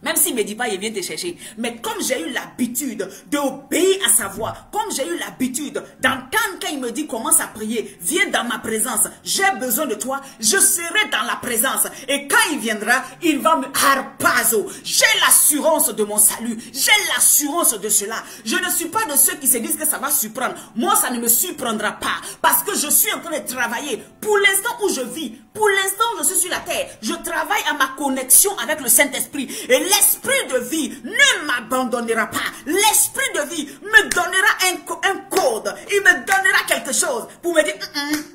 [SPEAKER 1] Même s'il ne me dit pas, il vient te chercher. Mais comme j'ai eu l'habitude d'obéir à sa voix, comme j'ai eu l'habitude d'entendre quand il me dit commence à prier, viens dans ma présence, j'ai besoin de toi, je serai dans la présence. Et quand il viendra, il va me harpazo. J'ai l'assurance de mon salut, j'ai l'assurance de cela. Je ne suis pas de ceux qui se disent que ça va surprendre. Moi, ça ne me surprendra pas parce que je suis en train de travailler. Pour l'instant où je vis, pour l'instant où je suis sur la terre, je travaille à ma connexion avec le Saint-Esprit. Et l'Esprit de vie ne m'abandonnera pas. L'Esprit de vie me donnera un code. Il me donnera quelque chose pour me dire,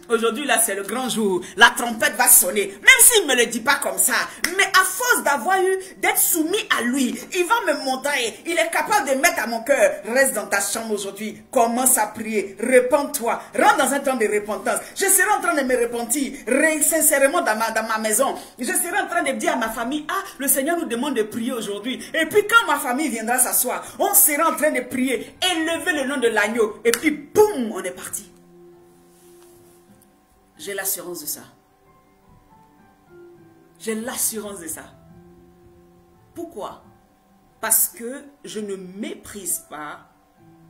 [SPEAKER 1] aujourd'hui là c'est le grand jour. La trompette va sonner. Même s'il ne me le dit pas comme ça. Mais à force d'avoir eu, d'être soumis à lui, il va me montrer. Il est capable de mettre à mon cœur. Reste dans ta chambre aujourd'hui. Commence à prier. Répands-toi. Rentre dans un temps de repentance. Je serai en train de me repentir. Sincèrement dans ma maison. Je serai en train de dire à ma famille, ah, le Seigneur nous demande de prier aujourd'hui. Et puis quand ma famille viendra s'asseoir, on sera en train de prier, élever le nom de l'agneau. Et puis boum, on est parti. J'ai l'assurance de ça. J'ai l'assurance de ça. Pourquoi? Parce que je ne méprise pas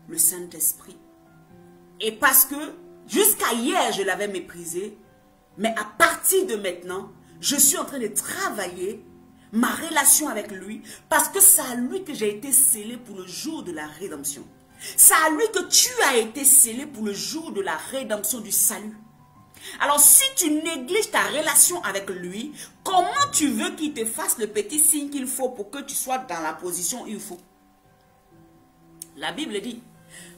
[SPEAKER 1] le Saint-Esprit. Et parce que jusqu'à hier, je l'avais méprisé. Mais à partir de maintenant, je suis en train de travailler ma relation avec lui, parce que c'est à lui que j'ai été scellé pour le jour de la rédemption. C'est à lui que tu as été scellé pour le jour de la rédemption du salut. Alors si tu négliges ta relation avec lui, comment tu veux qu'il te fasse le petit signe qu'il faut pour que tu sois dans la position où il faut? La Bible dit,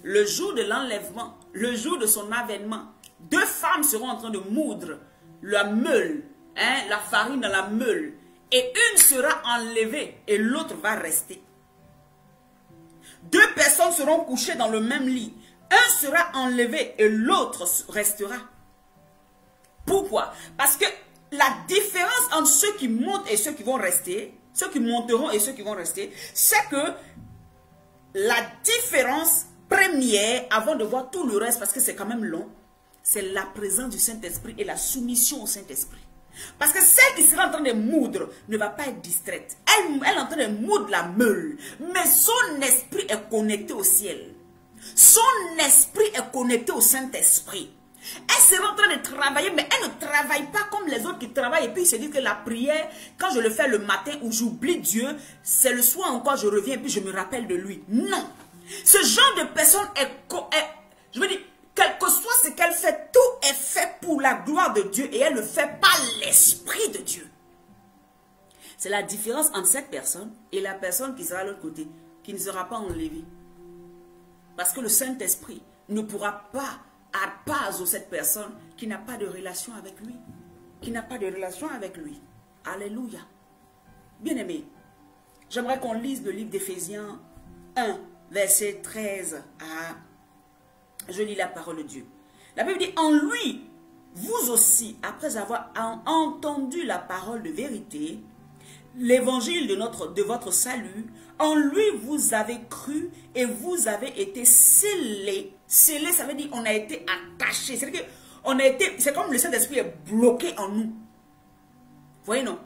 [SPEAKER 1] le jour de l'enlèvement, le jour de son avènement, 2 femmes seront en train de moudre la meule, la farine dans la meule, et une sera enlevée et l'autre va rester. 2 personnes seront couchées dans le même lit, un sera enlevé et l'autre restera. Pourquoi? Parce que la différence entre ceux qui montent et ceux qui vont rester, ceux qui monteront et ceux qui vont rester, c'est que la différence première, avant de voir tout le reste, parce que c'est quand même long, c'est la présence du Saint-Esprit et la soumission au Saint-Esprit. Parce que celle qui sera en train de moudre ne va pas être distraite. Elle est en train de moudre la meule, mais son esprit est connecté au ciel. Son esprit est connecté au Saint-Esprit. Elle sera en train de travailler, mais elle ne travaille pas comme les autres qui travaillent. Et puis, ils se disent que la prière, quand je le fais le matin où j'oublie Dieu, c'est le soir encore, je reviens et puis je me rappelle de lui. Non. Ce genre de personne je veux dire, quel que soit ce qu'elle fait, tout est fait pour la gloire de Dieu et elle le fait par l'Esprit de Dieu. C'est la différence entre cette personne et la personne qui sera à l'autre côté, qui ne sera pas enlevée. Parce que le Saint-Esprit ne pourra pas apaiser cette personne qui n'a pas de relation avec lui. Qui n'a pas de relation avec lui. Alléluia. Bien-aimé, j'aimerais qu'on lise le livre d'Éphésiens 1, verset 13 à... Je lis la parole de Dieu. La Bible dit, en lui, vous aussi, après avoir entendu la parole de vérité, l'évangile de votre salut, en lui vous avez cru et vous avez été scellés. Scellés, ça veut dire on a été attaché. C'est comme le Saint-Esprit est bloqué en nous. Vous voyez, non?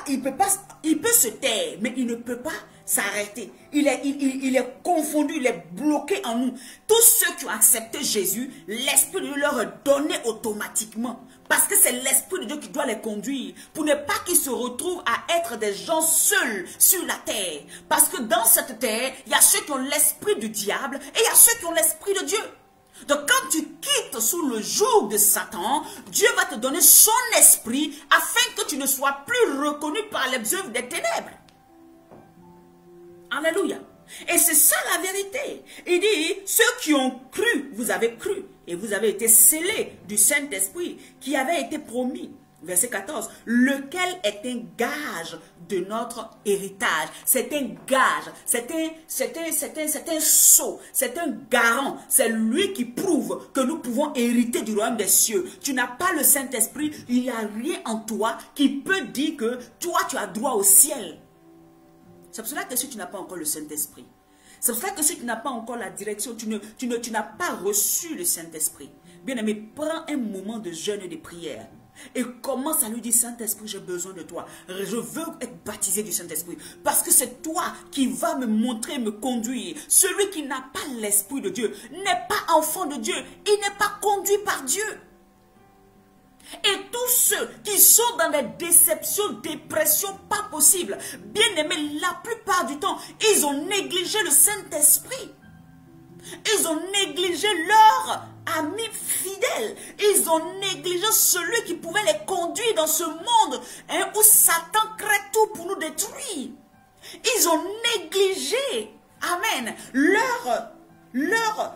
[SPEAKER 1] Il peut se taire, mais il ne peut pas s'arrêter. Il est confondu, il est bloqué en nous. Tous ceux qui ont accepté Jésus, l'Esprit de Dieu leur est donné automatiquement. Parce que c'est l'Esprit de Dieu qui doit les conduire. Pour ne pas qu'ils se retrouvent à être des gens seuls sur la terre. Parce que dans cette terre, il y a ceux qui ont l'esprit du diable et il y a ceux qui ont l'Esprit de Dieu. Donc quand tu quittes sous le joug de Satan, Dieu va te donner son esprit afin que tu ne sois plus reconnu par les œuvres des ténèbres. Alléluia. Et c'est ça la vérité. Il dit, ceux qui ont cru, vous avez cru. Et vous avez été scellés du Saint-Esprit qui avait été promis. Verset 14. Lequel est un gage de notre héritage. C'est un gage. C'est un sceau. C'est un garant. C'est lui qui prouve que nous pouvons hériter du royaume des cieux. Tu n'as pas le Saint-Esprit. Il n'y a rien en toi qui peut dire que toi tu as droit au ciel. C'est pour cela que si tu n'as pas encore le Saint-Esprit, c'est pour cela que si tu n'as pas encore la direction, tu n'as pas reçu le Saint-Esprit. Bien-aimé, prends un moment de jeûne et de prière. Et commence à lui dire, Saint-Esprit, j'ai besoin de toi. Je veux être baptisé du Saint-Esprit. Parce que c'est toi qui vas me montrer, me conduire. Celui qui n'a pas l'Esprit de Dieu n'est pas enfant de Dieu. Il n'est pas conduit par Dieu. Et tous ceux qui sont dans des déceptions, dépressions pas possibles, bien aimés, la plupart du temps, ils ont négligé le Saint-Esprit. Ils ont négligé leur ami fidèle. Ils ont négligé celui qui pouvait les conduire dans ce monde où Satan crée tout pour nous détruire. Ils ont négligé, amen,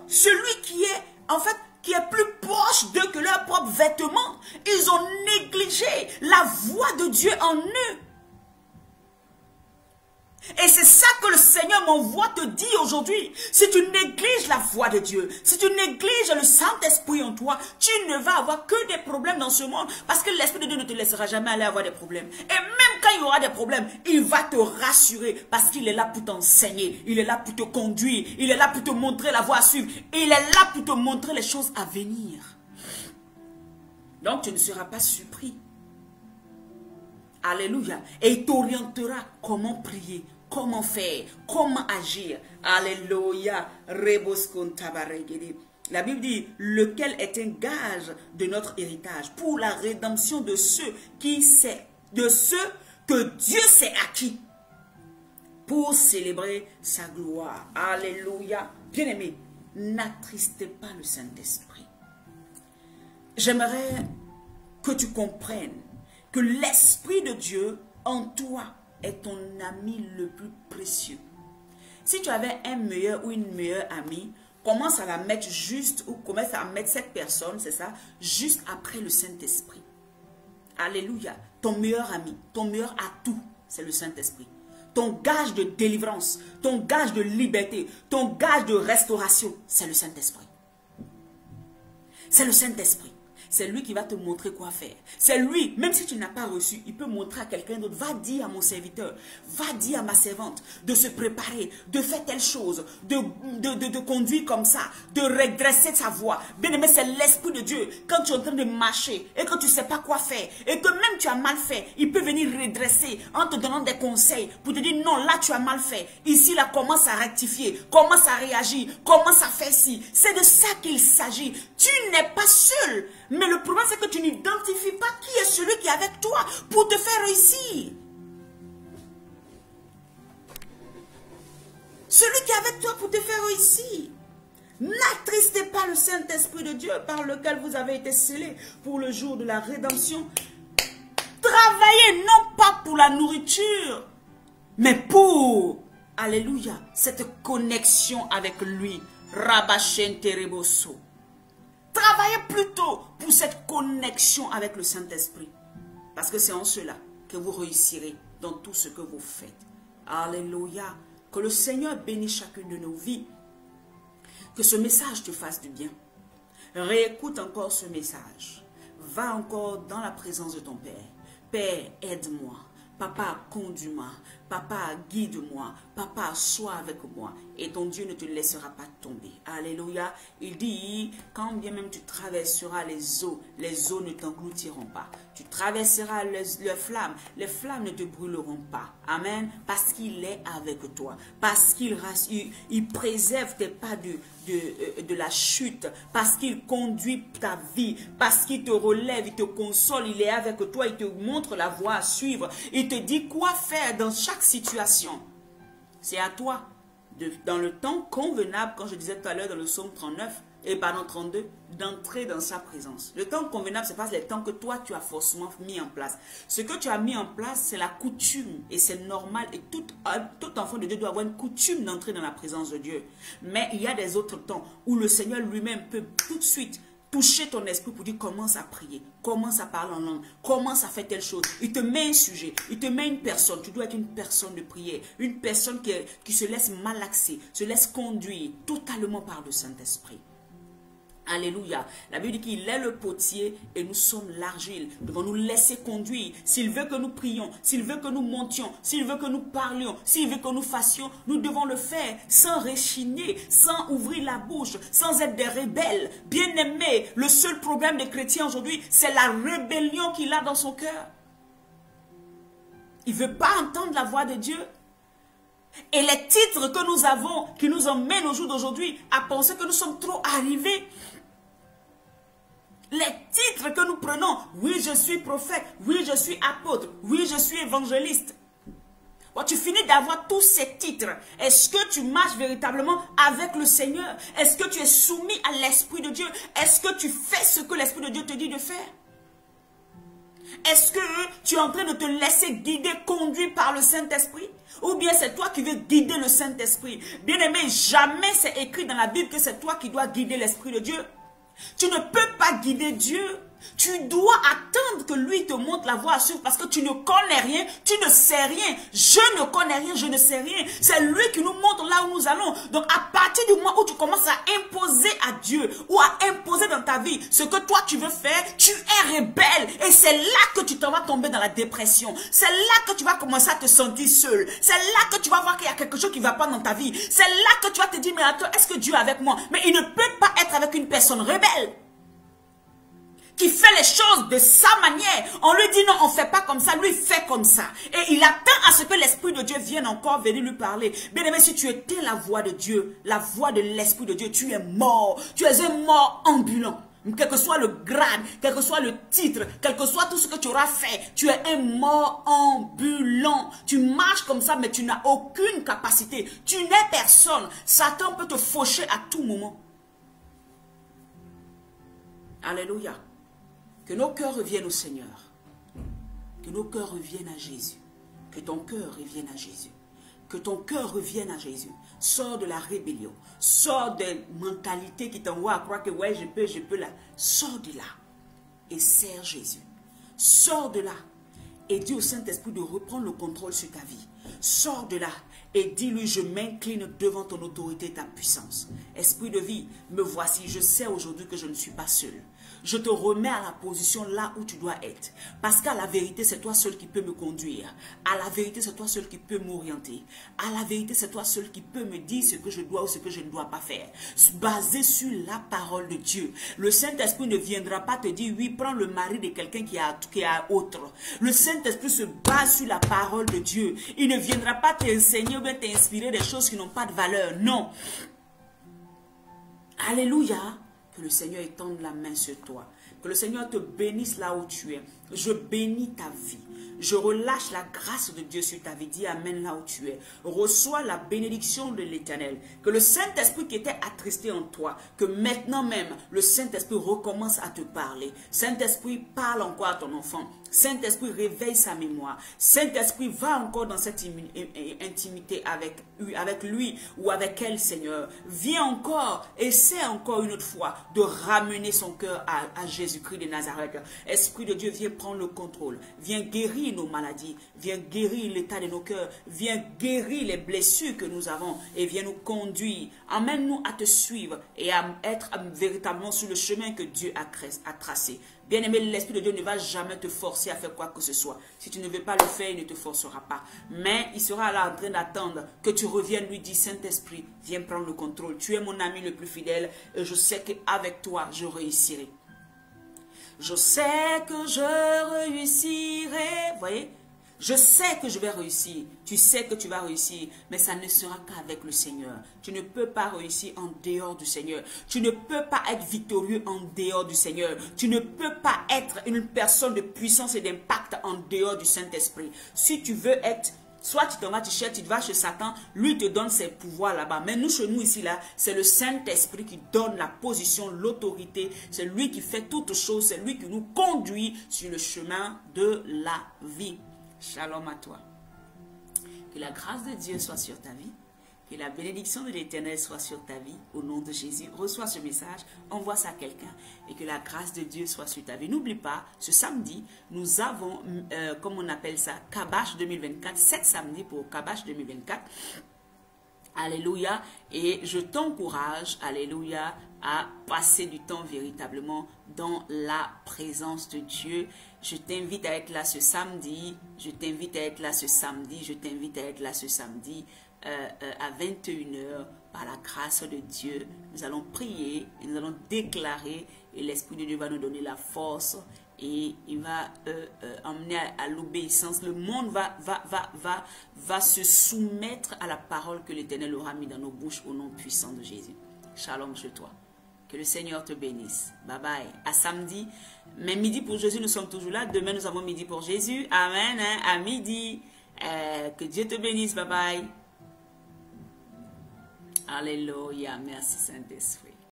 [SPEAKER 1] celui qui est, en fait, qui est plus proche d'eux que leurs propres vêtements. Ils ont négligé la voix de Dieu en eux. Et c'est ça que le Seigneur m'envoie te dire aujourd'hui. Si tu négliges la voix de Dieu, si tu négliges le Saint-Esprit en toi, tu ne vas avoir que des problèmes dans ce monde. Parce que l'Esprit de Dieu ne te laissera jamais aller avoir des problèmes. Et même quand il y aura des problèmes, il va te rassurer. Parce qu'il est là pour t'enseigner. Il est là pour te conduire. Il est là pour te montrer la voie à suivre. Il est là pour te montrer les choses à venir. Donc tu ne seras pas surpris. Alléluia. Et il t'orientera comment prier, comment faire, comment agir. Alléluia. La Bible dit, lequel est un gage de notre héritage pour la rédemption de ceux que Dieu s'est acquis pour célébrer sa gloire. Alléluia. Bien-aimé, n'attristez pas le Saint-Esprit. J'aimerais que tu comprennes que l'Esprit de Dieu en toi est ton ami le plus précieux. Si tu avais un meilleur ou une meilleure amie, commence à la mettre juste, ou commence à mettre cette personne, c'est ça, juste après le Saint-Esprit. Alléluia. Ton meilleur ami, ton meilleur atout, c'est le Saint-Esprit. Ton gage de délivrance, ton gage de liberté, ton gage de restauration, c'est le Saint-Esprit. C'est le Saint-Esprit. C'est lui qui va te montrer quoi faire. C'est lui, même si tu n'as pas reçu, il peut montrer à quelqu'un d'autre. Va dire à mon serviteur, va dire à ma servante de se préparer, de faire telle chose, de conduire comme ça, de redresser sa voix. Bien aimé, c'est l'Esprit de Dieu. Quand tu es en train de marcher et que tu ne sais pas quoi faire et que même tu as mal fait, il peut venir redresser en te donnant des conseils pour te dire non, là tu as mal fait. Ici, là, commence à rectifier, commence à réagir, commence à faire ci. C'est de ça qu'il s'agit. Tu n'es pas seul. Mais le problème, c'est que tu n'identifies pas qui est celui qui est avec toi pour te faire réussir. Celui qui est avec toi pour te faire réussir. N'attristez pas le Saint-Esprit de Dieu par lequel vous avez été scellés pour le jour de la rédemption. Travaillez non pas pour la nourriture, mais pour, alléluia, cette connexion avec lui. Rabachente Reboso. Travaillez plutôt pour cette connexion avec le Saint-Esprit. Parce que c'est en cela que vous réussirez dans tout ce que vous faites. Alléluia. Que le Seigneur bénisse chacune de nos vies. Que ce message te fasse du bien. Réécoute encore ce message. Va encore dans la présence de ton Père. Père, aide-moi. Papa, conduis-moi. Papa, guide-moi. Papa, sois avec moi. Et ton Dieu ne te laissera pas tomber. Alléluia. Il dit, quand bien même tu traverseras les eaux ne t'engloutiront pas. Tu traverseras les flammes ne te brûleront pas. Amen. Parce qu'il est avec toi. Parce qu'il préserve tes pas de la chute. Parce qu'il conduit ta vie. Parce qu'il te relève, il te console, il est avec toi, il te montre la voie à suivre. Il te dit quoi faire dans chaque situation. C'est à toi, dans le temps convenable, quand je disais tout à l'heure dans le psaume 32, d'entrer dans sa présence. Le temps convenable, c'est pas le temps que toi, tu as forcément mis en place. Ce que tu as mis en place, c'est la coutume. Et c'est normal. Et tout enfant de Dieu doit avoir une coutume d'entrer dans la présence de Dieu. Mais il y a des autres temps où le Seigneur lui-même peut tout de suite toucher ton esprit pour dire commence à prier, commence à parler en langue, commence à faire telle chose. Il te met un sujet, il te met une personne. Tu dois être une personne de prière, une personne qui se laisse malaxer, se laisse conduire totalement par le Saint-Esprit. Alléluia. La Bible dit qu'il est le potier et nous sommes l'argile. Nous devons nous laisser conduire. S'il veut que nous prions, s'il veut que nous montions, s'il veut que nous parlions, s'il veut que nous fassions, nous devons le faire sans rechigner, sans ouvrir la bouche, sans être des rebelles. Bien-aimés, le seul problème des chrétiens aujourd'hui, c'est la rébellion qu'il a dans son cœur. Il ne veut pas entendre la voix de Dieu. Et les titres que nous avons, qui nous emmènent au jour d'aujourd'hui à penser que nous sommes trop arrivés. Les titres que nous prenons, oui je suis prophète, oui je suis apôtre, oui je suis évangéliste. Bon, tu finis d'avoir tous ces titres. Est-ce que tu marches véritablement avec le Seigneur? Est-ce que tu es soumis à l'Esprit de Dieu? Est-ce que tu fais ce que l'Esprit de Dieu te dit de faire? Est-ce que tu es en train de te laisser guider, conduire par le Saint-Esprit? Ou bien c'est toi qui veux guider le Saint-Esprit? Bien-aimé, jamais c'est écrit dans la Bible que c'est toi qui dois guider l'Esprit de Dieu. Tu ne peux pas guider Dieu. Tu dois attendre que lui te montre la voie à suivre parce que tu ne connais rien, tu ne sais rien. Je ne connais rien, je ne sais rien. C'est lui qui nous montre là où nous allons. Donc à partir du moment où tu commences à imposer à Dieu ou à imposer dans ta vie ce que toi tu veux faire, tu es rebelle. Et c'est là que tu vas tomber dans la dépression. C'est là que tu vas commencer à te sentir seul. C'est là que tu vas voir qu'il y a quelque chose qui ne va pas dans ta vie. C'est là que tu vas te dire, mais attends, est-ce que Dieu est avec moi? Mais il ne peut pas être avec une personne rebelle qui fait les choses de sa manière. On lui dit non, on ne fait pas comme ça, lui fait comme ça. Et il attend à ce que l'Esprit de Dieu vienne encore venir lui parler. Bien aimé, si tu étais la voix de Dieu, la voix de l'Esprit de Dieu, tu es mort. Tu es un mort ambulant. quel que soit le grade, quel que soit le titre, quel que soit tout ce que tu auras fait, tu es un mort ambulant. Tu marches comme ça, mais tu n'as aucune capacité. Tu n'es personne. Satan peut te faucher à tout moment. Alléluia. Que nos cœurs reviennent au Seigneur. Que nos cœurs reviennent à Jésus. Que ton cœur revienne à Jésus. Que ton cœur revienne à Jésus. Sors de la rébellion. Sors des mentalités qui t'envoient à croire que ouais, je peux là. Sors de là et sers Jésus. Sors de là et dis au Saint-Esprit de reprendre le contrôle sur ta vie. Sors de là et dis-lui, je m'incline devant ton autorité et ta puissance. Esprit de vie, me voici, je sais aujourd'hui que je ne suis pas seul. Je te remets à la position là où tu dois être. Parce qu'à la vérité, c'est toi seul qui peux me conduire. À la vérité, c'est toi seul qui peux m'orienter. À la vérité, c'est toi seul qui peux me dire ce que je dois ou ce que je ne dois pas faire. Basé sur la parole de Dieu. Le Saint-Esprit ne viendra pas te dire, oui, prends le mari de quelqu'un qui a autre. Le Saint-Esprit se base sur la parole de Dieu. Il ne viendra pas t'enseigner ou bien t'inspirer des choses qui n'ont pas de valeur. Non. Alléluia. Que le Seigneur étende la main sur toi. Que le Seigneur te bénisse là où tu es. Je bénis ta vie. Je relâche la grâce de Dieu sur ta vie. Dis amen là où tu es. Reçois la bénédiction de l'Éternel. Que le Saint-Esprit qui était attristé en toi, que maintenant même, le Saint-Esprit recommence à te parler. Saint-Esprit, parle encore à ton enfant. Saint-Esprit, réveille sa mémoire. Saint-Esprit, va encore dans cette intimité avec lui ou avec elle, Seigneur. Viens encore, essaie encore une autre fois de ramener son cœur à Jésus-Christ de Nazareth. Esprit de Dieu, viens prendre le contrôle. Viens guérir nos maladies. Viens guérir l'état de nos cœurs. Viens guérir les blessures que nous avons et viens nous conduire. Emmène-nous à te suivre et à être véritablement sur le chemin que Dieu a tracé. Bien-aimé, l'Esprit de Dieu ne va jamais te forcer à faire quoi que ce soit. Si tu ne veux pas le faire, il ne te forcera pas. Mais il sera là en train d'attendre que tu reviennes lui dire, Saint-Esprit, viens prendre le contrôle. Tu es mon ami le plus fidèle et je sais qu'avec toi, je réussirai. Je sais que je réussirai. Vous voyez? Je sais que je vais réussir. Tu sais que tu vas réussir. Mais ça ne sera qu'avec le Seigneur. Tu ne peux pas réussir en dehors du Seigneur. Tu ne peux pas être victorieux en dehors du Seigneur. Tu ne peux pas être une personne de puissance et d'impact en dehors du Saint-Esprit. Si tu veux être... Soit tu t'en vas, tu cherches, tu vas chez Satan, lui te donne ses pouvoirs là-bas. Mais nous, chez nous ici, là, c'est le Saint-Esprit qui donne la position, l'autorité. C'est lui qui fait toutes choses. C'est lui qui nous conduit sur le chemin de la vie. Shalom à toi. Que la grâce de Dieu soit sur ta vie. Que la bénédiction de l'Éternel soit sur ta vie. Au nom de Jésus, reçois ce message, envoie ça à quelqu'un. Et que la grâce de Dieu soit sur ta vie. N'oublie pas, ce samedi, nous avons, comme on appelle ça, Kabash 2024. 7 samedis pour Kabash 2024. Alléluia. Et je t'encourage, alléluia, à passer du temps véritablement dans la présence de Dieu. Je t'invite à être là ce samedi. Je t'invite à être là ce samedi. Je t'invite à être là ce samedi à 21 h par la grâce de Dieu. Nous allons prier et nous allons déclarer et l'Esprit de Dieu va nous donner la force et il va emmener à l'obéissance. Le monde va se soumettre à la parole que l'Éternel aura mis dans nos bouches au nom puissant de Jésus. Shalom chez toi. Que le Seigneur te bénisse. Bye bye. À samedi. Mais midi pour Jésus, nous sommes toujours là. Demain, nous avons midi pour Jésus. Amen. Hein? À midi. Que Dieu te bénisse. Bye bye. Alléluia. Merci Saint-Esprit.